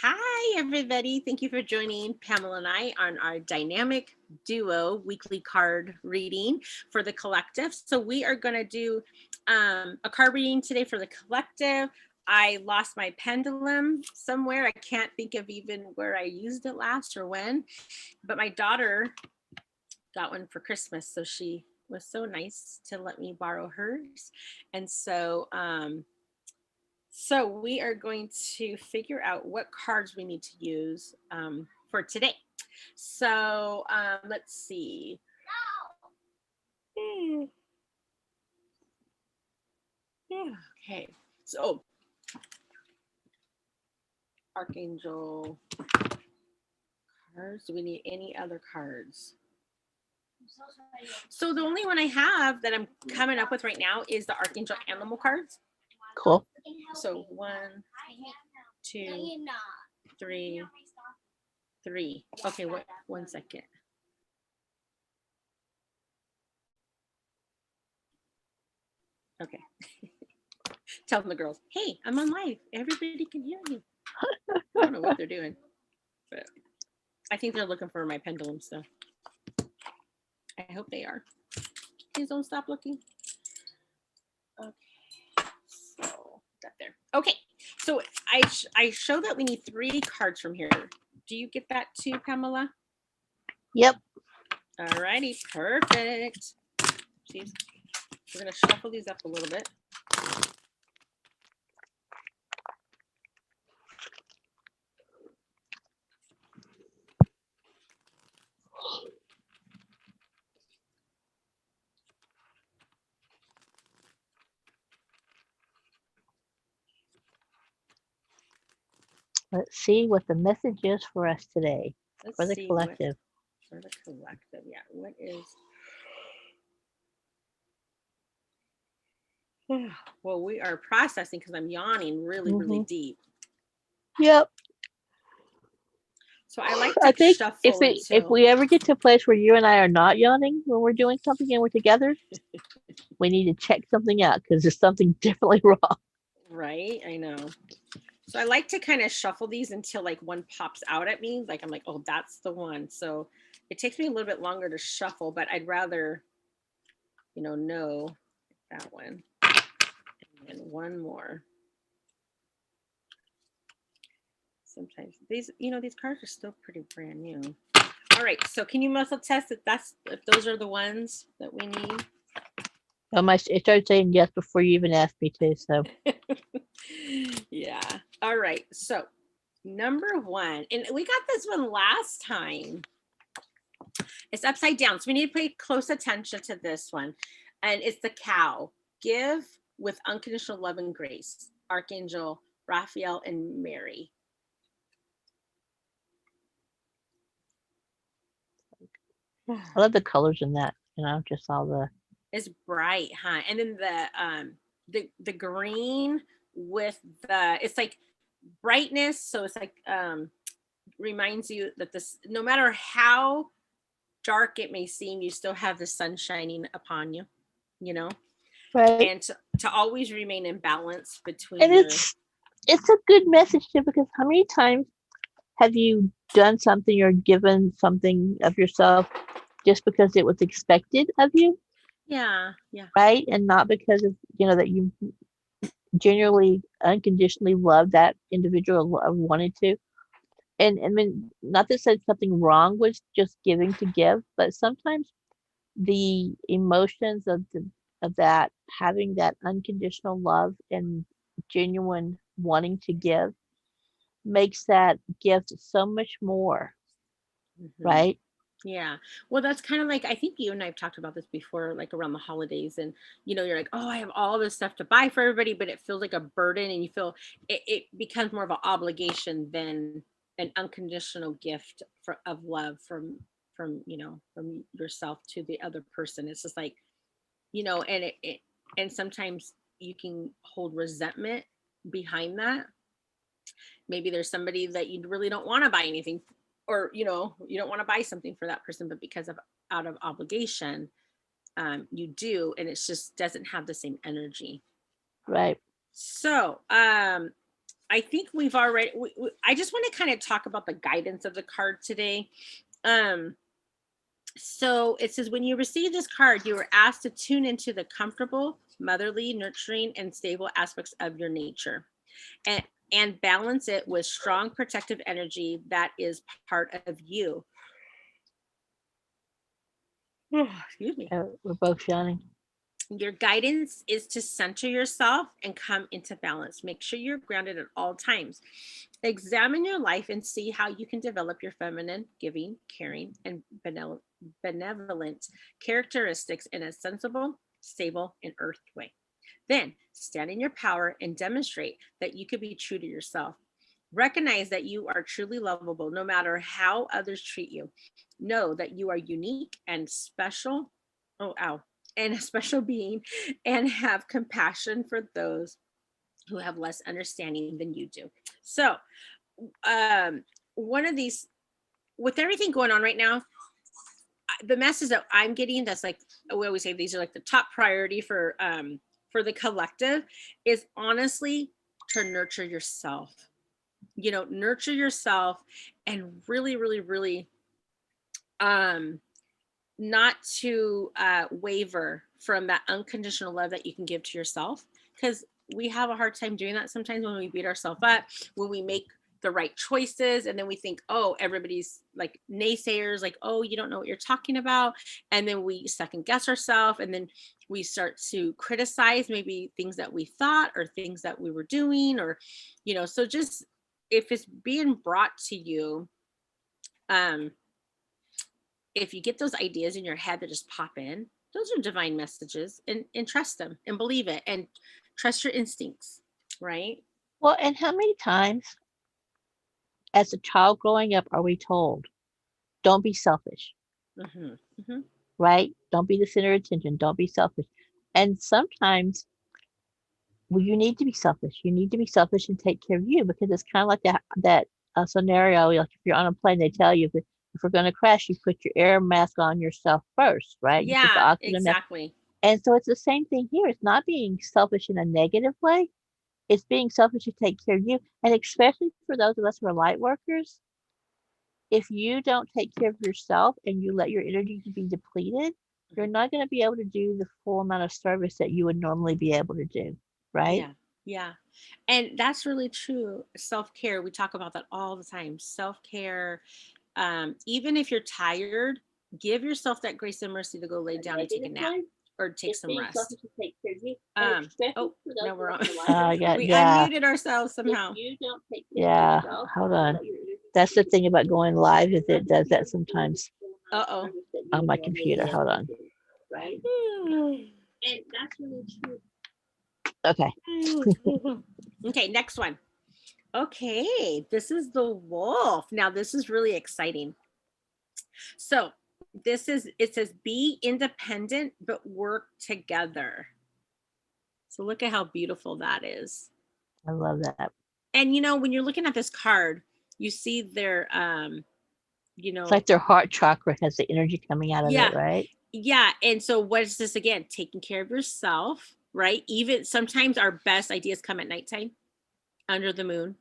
Hi, everybody. Thank you for joining Pamela and I on our dynamic duo weekly card reading for the collective. So we are going to do a card reading today for the collective. I lost my pendulum somewhere. I can't think of even where I used it last or when, but my daughter got one for Christmas. So she was so nice to let me borrow hers. And so we are going to figure out what cards we need to use for today. So let's see. Yeah, okay. So Archangel cards. Do we need any other cards? So the only one I have that I'm coming up with right now is the Archangel Animal cards. Cool. So 1, 2, 3, 3. Okay, what? 1 second. Okay. Tell the girls, hey, I'm on live. Everybody can hear you. I don't know what they're doing, but I think they're looking for my pendulum stuff. I hope they are. Please don't stop looking. Okay, so that there. Okay, so I show that we need 3 cards from here. Do you get that too, Pamela? Yep. All righty, perfect. See, we're gonna shuffle these up a little bit. Let's see what the message is for us today. Let's for the see collective. For the collective, yeah. What is? Well, we are processing because I'm yawning really deep. Yep. So I like to I think shuffle if we ever get to a place where you and I are not yawning when we're doing something and we're together, we need to check something out because there's something definitely wrong. Right, I know. So I like to kind of shuffle these until like one pops out at me. Like I'm like, oh, that's the one. So it takes me a little bit longer to shuffle, but I'd rather, know that one. And one more. Sometimes these cards are still pretty brand new. All right, so can you muscle test if those are the ones that we need? It started saying yes before you even asked me to. So yeah. All right. So number 1, and we got this one last time. It's upside down, so we need to pay close attention to this one. And it's the cow. Give with unconditional love and grace. Archangel Raphael and Mary. I love the colors in that. Just all the. It's bright, huh? And then the green with it's like brightness. So it's like reminds you that this, no matter how dark it may seem, you still have the sun shining upon you, Right. and to always remain in balance between And it's a good message too, because how many times have you done something or given something of yourself just because it was expected of you? Yeah. Right. And not because of, that you genuinely, unconditionally love that individual or wanted to. And I mean, not to say something wrong with just giving to give, but sometimes the emotions of that, having that unconditional love and genuine wanting to give, makes that gift so much more. Right. Yeah. Well, that's kind of like, I think you and I've talked about this before, like around the holidays, and you're like, oh, I have all this stuff to buy for everybody, but it feels like a burden, and you feel it becomes more of an obligation than an unconditional gift of love from from yourself to the other person. It's just like, and and sometimes you can hold resentment behind that. Maybe there's somebody that you really don't want to buy anything, or you don't want to buy something for that person, but because of out of obligation, you do, and it just doesn't have the same energy. Right. So I think we've already, I just want to kind of talk about the guidance of the card today. Um, so it says, when you receive this card, you are asked to tune into the comfortable, motherly, nurturing, and stable aspects of your nature, and balance it with strong protective energy that is part of you. Excuse me. We're both yawning. Your guidance is to center yourself and come into balance. Make sure you're grounded at all times. Examine your life and see how you can develop your feminine, giving, caring, and benevolent characteristics in a sensible, stable, and earthed way. Then stand in your power and demonstrate that you can be true to yourself. Recognize that you are truly lovable no matter how others treat you. Know that you are unique and special. Oh, ow. And a special being, and have compassion for those who have less understanding than you do. So, one of these, with everything going on right now, the message that I'm getting, that's like, we always say these are like the top priority for the collective, is honestly to nurture yourself. Nurture yourself, and really, really, really not to waver from that unconditional love that you can give to yourself, because we have a hard time doing that sometimes when we beat ourselves up, when we make the right choices, and then we think, oh, everybody's like naysayers, like, oh, you don't know what you're talking about, and then we second guess ourselves, and then we start to criticize maybe things that we thought or things that we were doing, or so just, if it's being brought to you, um if you get those ideas in your head that just pop in, those are divine messages, and trust them and believe it and trust your instincts, right? Well, and how many times as a child growing up are we told, don't be selfish, Mm-hmm. Mm-hmm. right? Don't be the center of attention. Don't be selfish. And sometimes, well, you need to be selfish. You need to be selfish and take care of you, because it's kind of like that scenario. Like if you're on a plane, they tell you, if we're going to crash, you put your air mask on yourself first, right? You put the Yeah, oxygen mask. exactly. And so it's the same thing here. It's not being selfish in a negative way. It's being selfish to take care of you. And especially for those of us who are light workers, if you don't take care of yourself and you let your energy be depleted, you're not going to be able to do the full amount of service that you would normally be able to do, right? Yeah, yeah. And that's really true. Self-care, we talk about that all the time. Self-care, even if you're tired, give yourself that grace and mercy to go lay down and take a nap or take some rest. Oh, no, we're on. We Yeah, unmuted ourselves somehow. yeah. Hold on. That's the thing about going live, is it does that sometimes Uh-oh. on my computer. Hold on. Okay. Okay, next one. Okay, this is the wolf. Now, this is really exciting. So, it says, be independent, but work together. So, look at how beautiful that is. I love that. And, when you're looking at this card, you see their, It's like their heart chakra has the energy coming out of yeah, it, right? yeah. And so, what is this again? Taking care of yourself, right? Even sometimes our best ideas come at nighttime, under the moon,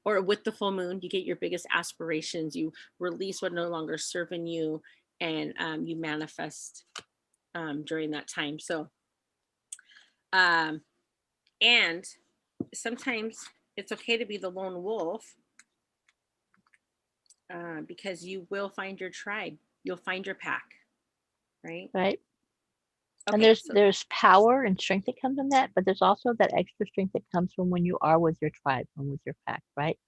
or with the full moon. You get your biggest aspirations, you release what no longer serving you, and you manifest during that time. So and sometimes it's okay to be the lone wolf, because you will find your tribe, you'll find your pack, right? Right. And Okay, so there's power and strength that comes from that, but there's also that extra strength that comes from when you are with your tribe and with your pack, right?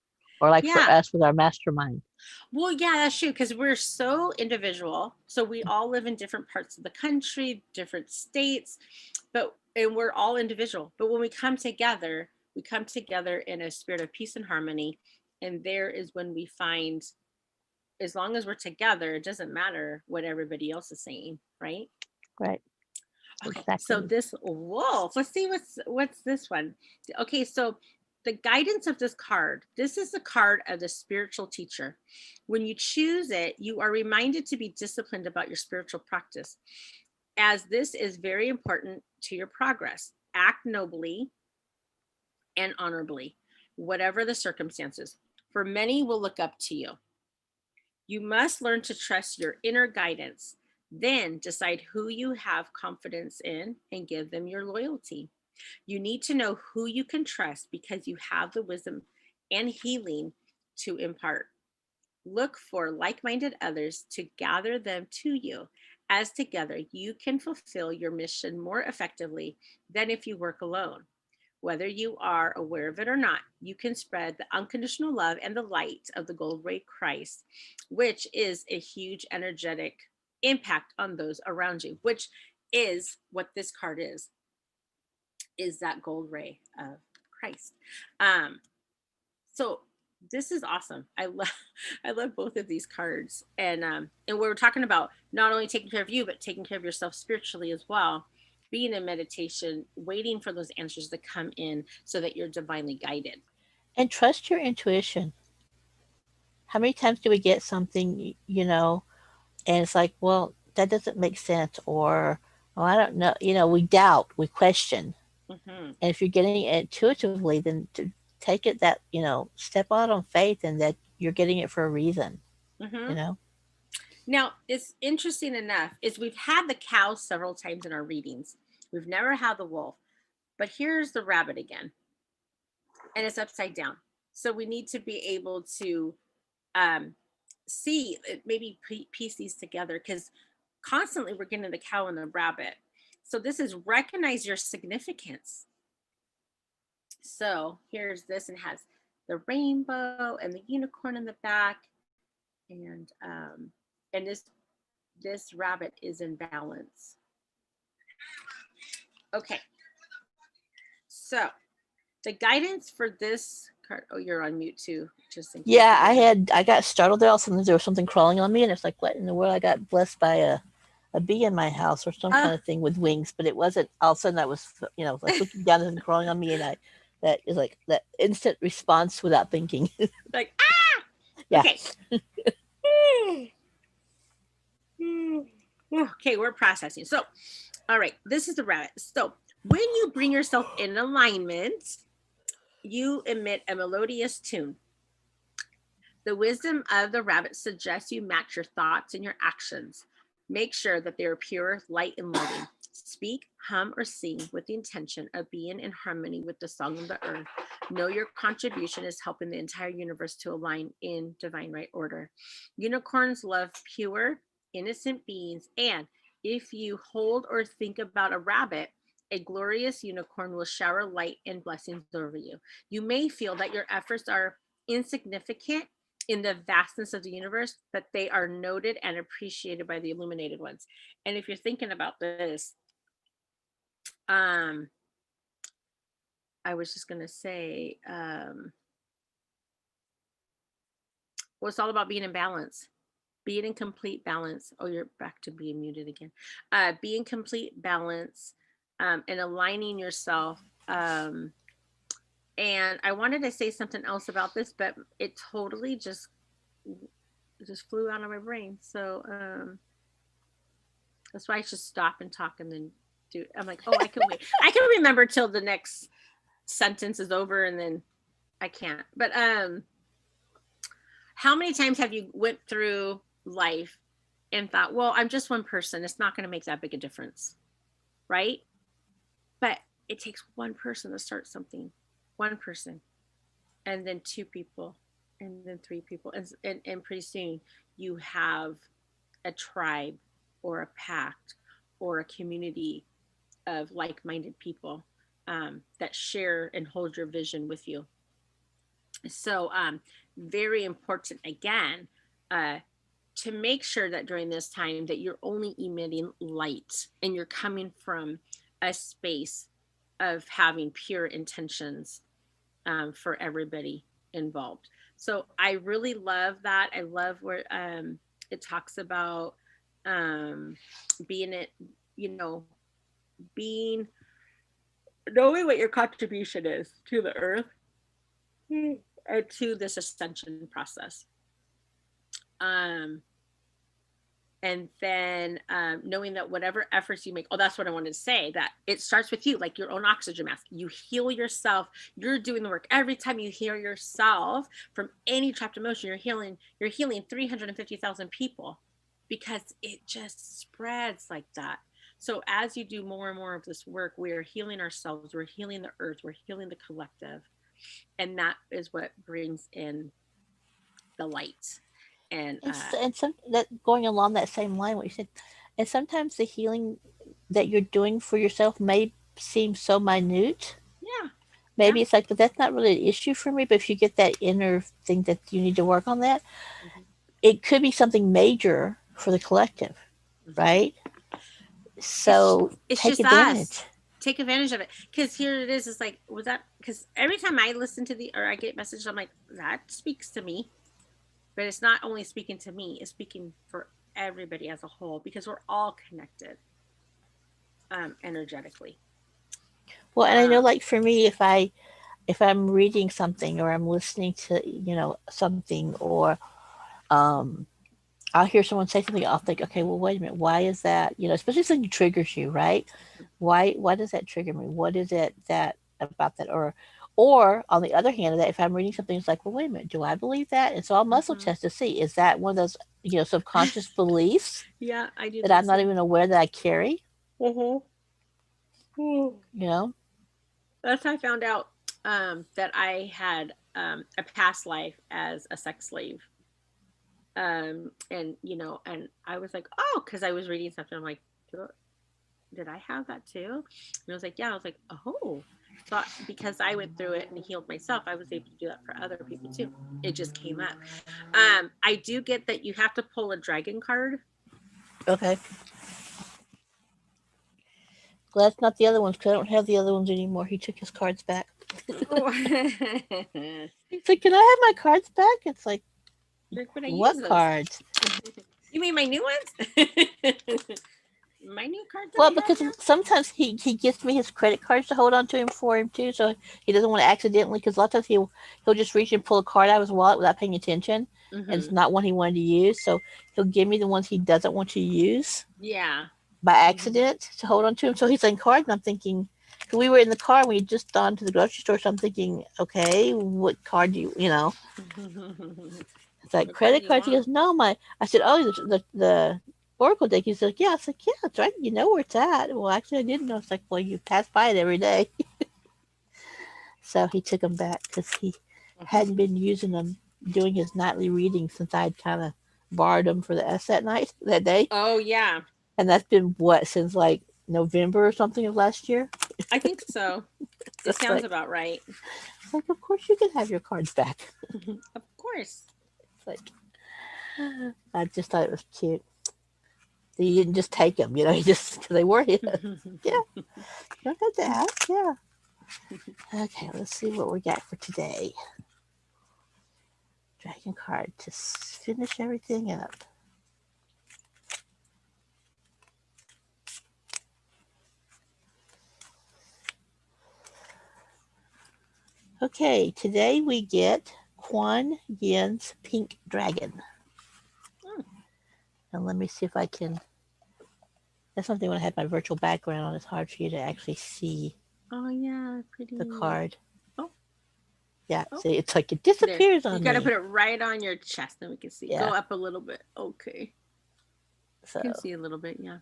Or like for yeah, us with our mastermind. well, yeah, that's true, because we're so individual, so we all live in different parts of the country, different states, and we're all individual, but when we come together in a spirit of peace and harmony, and there is when we find, as long as we're together, it doesn't matter what everybody else is saying, right? Right. Okay, so Exactly. this wolf, let's see what's this one. Okay, so the guidance of this card, this is the card of the spiritual teacher. When you choose it, you are reminded to be disciplined about your spiritual practice, as this is very important to your progress. Act nobly and honorably. whatever the circumstances. For many will look up to you. You must learn to trust your inner guidance. Then decide who you have confidence in and give them your loyalty. You need to know who you can trust because you have the wisdom and healing to impart. Look for like minded others to gather them to you, as together you can fulfill your mission more effectively than if you work alone. Whether you are aware of it or not, you can spread the unconditional love and the light of the gold ray Christ, which is a huge energetic impact on those around you, which is what this card is that gold ray of Christ. Um, so this is awesome. I love I love both of these cards. And we're talking about not only taking care of you, but taking care of yourself spiritually as well. Being in meditation, waiting for those answers to come in so that you're divinely guided. And trust your intuition. How many times do we get something, and it's like, well, that doesn't make sense, or, oh, I don't know, we doubt, we question. Hmm. And if you're getting it intuitively, then to take it that, step out on faith and that you're getting it for a reason, Hmm. you know? Now, it's interesting enough is we've had the cow several times in our readings. We've never had the wolf, but here's the rabbit again, and it's upside down. So we need to be able to um, see maybe piece these together because constantly we're getting the cow and the rabbit. So this is recognize your significance. So here's this and has the rainbow and the unicorn in the back, and this rabbit is in balance. Okay, so the guidance for this card. Oh, you're on mute too, just in case. Yeah, I got startled there. All of a sudden there was something crawling on me, and it's like, what in the world? I got blessed by a bee in my house or some kind of thing with wings, but it wasn't. All of a sudden I was, like looking down and crawling on me, and that is like that instant response without thinking. Like, ah! Yeah. Okay. Okay, we're processing. So, all right, this is the rabbit. So, when you bring yourself in alignment, you emit a melodious tune. The wisdom of the rabbit suggests you match your thoughts and your actions. Make sure that they are pure, light, and loving. Speak, hum, or sing with the intention of being in harmony with the song of the earth. Know your contribution is helping the entire universe to align in divine right order. Unicorns love pure, innocent beings, and if you hold or think about a rabbit, a glorious unicorn will shower light and blessings over you. You may feel that your efforts are insignificant in the vastness of the universe, but they are noted and appreciated by the illuminated ones. And if you're thinking about this, I was just gonna say, well, it's all about being in balance, being in complete balance. Oh, you're back to being muted again. Be in complete balance, and aligning yourself. And I wanted to say something else about this, but it totally just flew out of my brain. So that's why I should stop and talk and then do. I'm like, oh, I can wait. I can remember till the next sentence is over, and then I can't. But how many times have you went through life and thought, well, I'm just one person. It's not going to make that big a difference, right? But it takes one person to start something, one person, and then two people, and then three people, and pretty soon you have a tribe or a pact or a community of like-minded people that share and hold your vision with you. So very important again, to make sure that during this time that you're only emitting light and you're coming from a space of having pure intentions for everybody involved. So I really love that. I love where it talks about being it, being knowing what your contribution is to the earth and to this ascension process. And then knowing that whatever efforts you make, oh, that's what I wanted to say, that it starts with you, like your own oxygen mask. You heal yourself. You're doing the work. Every time you heal yourself from any trapped emotion, you're healing 350,000 people, because it just spreads like that. So as you do more and more of this work, we are healing ourselves, we're healing the earth, we're healing the collective. And that is what brings in the light. And And some that going along that same line, what you said, and sometimes the healing that you're doing for yourself may seem so minute. yeah, yeah. Maybe it's like, but that's not really an issue for me. But if you get that inner thing that you need to work on that, Mhm, it could be something major for the collective, mhm. right? it's So it's take just us. advantage. Take advantage of it, because here it is. It's like, was that, because every time I listen to the, or I get messages, I'm like, that speaks to me. But it's not only speaking to me, it's speaking for everybody as a whole, because we're all connected energetically. Well, and I know, um like for me, if I'm reading something or I'm listening to something, or um, I'll hear someone say something, I'll think, okay, well, wait a minute, why is that? Especially if something triggers you, right? Why does that trigger me? What is it that about that? Or on the other hand of that, if I'm reading something, it's like, well, wait a minute, do I believe that? And so I'll muscle mhm. test to see, is that one of those subconscious beliefs Yeah, I do that that I'm not too. even aware that I carry? Mhm. Mm. You know? That's how I found out that I had a past life as a sex slave. And and I was like, oh, because I was reading something. I'm like, did I have that too? And I was like, yeah. I was like, oh. So because I went through it and healed myself, I was able to do that for other people too. It just came up. I do get that you have to pull a dragon card. Okay. Well, that's not the other ones because I don't have the other ones anymore. He took his cards back. Oh. He's like, can I have my cards back? It's like, Like, but I use what those. cards? You mean my new ones? My new cards that I Well, have because now? sometimes he gives me his credit cards to hold on to him for him too, so he doesn't want to accidentally. Because a lot of times he'll just reach and pull a card out of his wallet without paying attention, and it's Mm-hmm. not one he wanted to use. So he'll give me the ones he doesn't want to use Yeah. by Mm-hmm. accident to hold on to him. So he's in cards, and I'm thinking, 'cause we were in the car and we had just gone to the grocery store, so I'm thinking, okay, what card do you? It's like What card do credit you cards. He want? goes, no, my. I said, oh, the Oracle deck. He's like, yeah. I was like, yeah, that's right. You know where it's at. Well, actually, I didn't know. It's like, well, you pass by it every day. So he took them back because he hadn't been using them, doing his nightly reading since I'd kind of borrowed them for the S that night, that day. Oh yeah, And that's been what, since like November or something of last year. I think so. So It sounds about right. it's like, of course you can have your cards back. Of course. It's like, I just thought it was cute. He didn't just take them, he just, because they were his. Yeah, you don't have to ask. Yeah. Okay, let's see what we got for today. Dragon card to finish everything up. Okay, today we get Kuan Yin's Pink Dragon. Mm. And let me see if I can. That's something when I have my virtual background on, it's hard for you to actually see Oh yeah, the pretty. card. Oh, Yeah, oh. see, it's like it There. disappears You on got to put me. it right on your chest, then we can see. Go Yeah, up a little bit. Okay. so Can see a little bit. Yeah.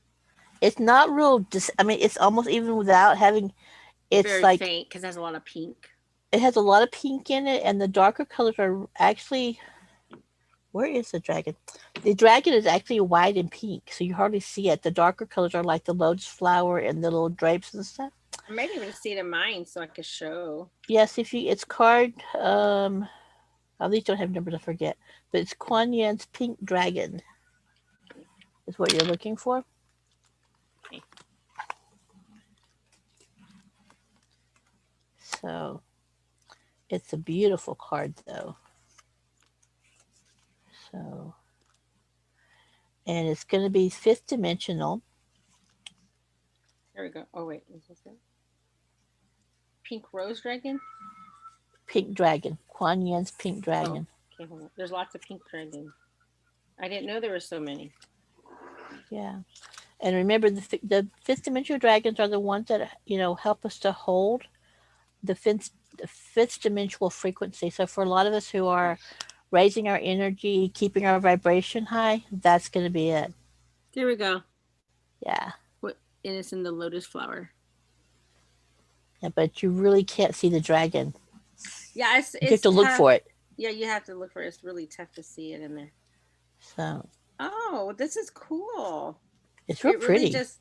it's not real. I mean, it's almost even without having. It's Very like faint because it has a lot of pink. it has a lot of pink in it, and the darker colors are actually. Where is the dragon? The dragon is actually white and pink, so you hardly see it. The darker colors are like the lotus flower and the little drapes and stuff. I might even see it in mine so I could show. Yes, if you it's card at least don't have numbers, I forget. But it's Kuan Yin's Pink Dragon is what you're looking for. Okay. So it's a beautiful card though. So and it's gonna be fifth dimensional. There we go. Oh wait, is this it? Pink rose dragon. Pink Dragon. Kuan Yin's Pink Oh, Dragon. okay, hold on. There's lots of pink dragons. I didn't know there were so many. Yeah. And remember, the fifth dimensional dragons are the ones that, help us to hold the fifth dimensional frequency. So for a lot of us who are raising our energy, keeping our vibration high, that's going to be it. There we go. Yeah. What? And it's in the lotus flower. Yeah, but you really can't see the dragon. Yeah, You have it's to look tough. for it. Yeah, you have to look for it. It's really tough to see it in there. So Oh, this is cool. it's real It really pretty. just,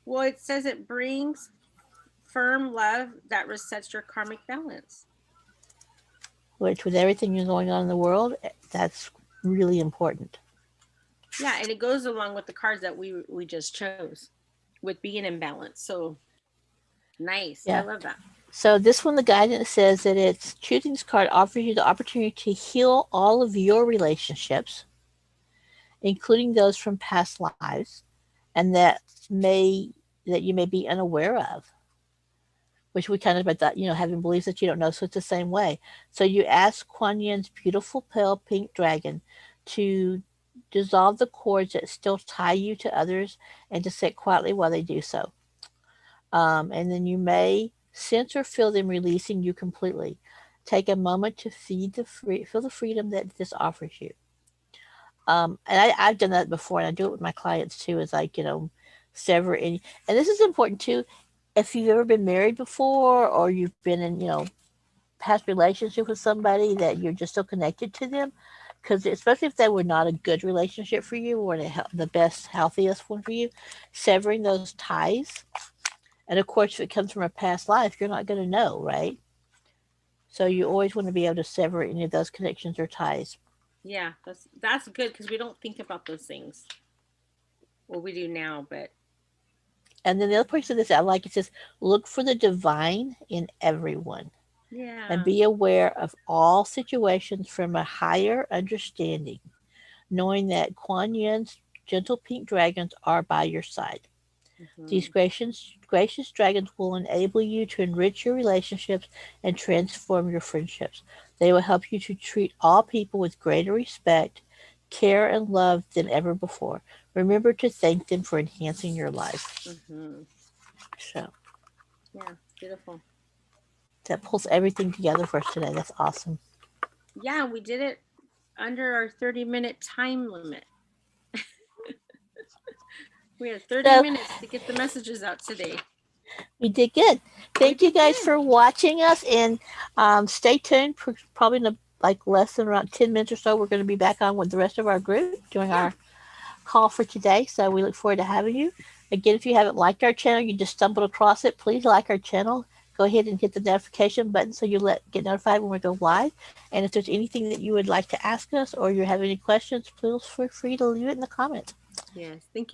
well, it says it brings firm love that resets your karmic balance. Which, with everything that's going on in the world, that's really important. Yeah, and it goes along with the cards that we just chose with being in balance. So nice. I Yeah. love that. So this one, the guidance says that it's choosing this card offers you the opportunity to heal all of your relationships, including those from past lives, and may that you may be unaware of, which we kind of about that, having beliefs that you don't know. So it's the same way. So you ask Kuan Yin's beautiful pale pink dragon to dissolve the cords that still tie you to others and to sit quietly while they do so. And then you may sense or feel them releasing you completely. Take a moment to feel the freedom that this offers you. And I've done that before, and I do it with my clients too. Is like, sever any, and this is important too. If you've ever been married before, or you've been in, past relationship with somebody that you're just so connected to them, because especially if they were not a good relationship for you or the best, healthiest one for you, severing those ties. And of course, if it comes from a past life, you're not going to know, right? So you always want to be able to sever any of those connections or ties. Yeah, that's good because we don't think about those things. Well, we do now, but And then the other part of this I like, it says, look for the divine in everyone and yeah. be aware of all situations from a higher understanding, knowing that Kuan Yin's gentle pink dragons are by your side. These Hmm. gracious dragons will enable you to enrich your relationships and transform your friendships. They will help you to treat all people with greater respect, care, and love than ever before. Remember to thank them for enhancing your life. Hmm. So Yeah, beautiful. that pulls everything together for us today. That's awesome. Yeah, we did it under our 30-minute time limit. We had 30 So minutes to get the messages out today. we did good. We Thank you did guys good. for watching us, and stay tuned. For probably in like less than around 10 minutes or so, we're going to be back on with the rest of our group doing Yeah. our call for today. So we look forward to having you. Again, if you haven't liked our channel, you just stumbled across it, please like our channel. Go ahead and hit the notification button so you get notified when we go live. And if there's anything that you would like to ask us or you have any questions, please feel free to leave it in the comments. Yes. Thank you.